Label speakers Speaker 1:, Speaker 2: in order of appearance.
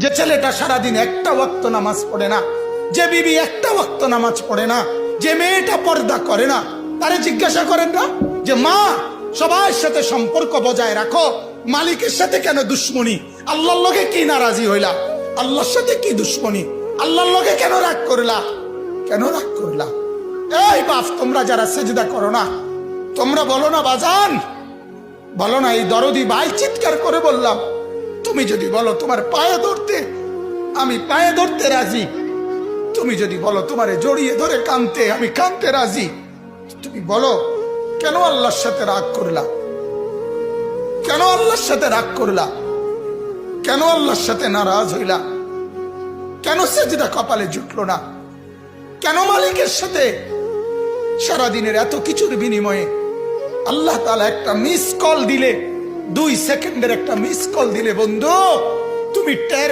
Speaker 1: যে ছেলেটা সারাদিন একটা ওয়াক্ত নামাজ পড়ে না, যে বিবি একটা ওয়াক্ত নামাজ পড়ে না, যে মেয়েটা পর্দা করে না, তারে জিজ্ঞাসা করেন না যে মা সবার সাথে সম্পর্ক বজায় রাখো, মালিকের সাথে কেন দুশ্মনী? আল্লাহর লগে কি নারাজি হইলা? আল্লাহর সাথে কি দুশ্মনী? আল্লাহর লগে কেন রাগ করলা? কেন রাগ করলা? এই বাপ, তোমরা যারা সেজদা করো না, তোমরা বলো না বাজান, বলো না এই দরদি ভাই চিৎকার করে বললাম, তুমি যদি বলো তোমার পায়ে ধরতে, আমি পায়ে ধরতে রাজি। তুমি যদি বলো তোমারে জড়িয়ে ধরে কাঁদতে, আমি কাঁদতে রাজি। তুমি বলো কেন আল্লাহর সাথে রাগ করলা? কেন আল্লাহর সাথে রাগ করলা? কেন আল্লাহর সাথে নারাজ হইলা? কেন সেজদা কপালে জুটলো না? কেন মালিকের সাথে সারাদিনের এত কিছুর বিনিময়ে আল্লাহ তাআলা একটা মিস কল দিলে, 2 সেকেন্ডের একটা মিস কল দিলে বন্ধু তুমি টের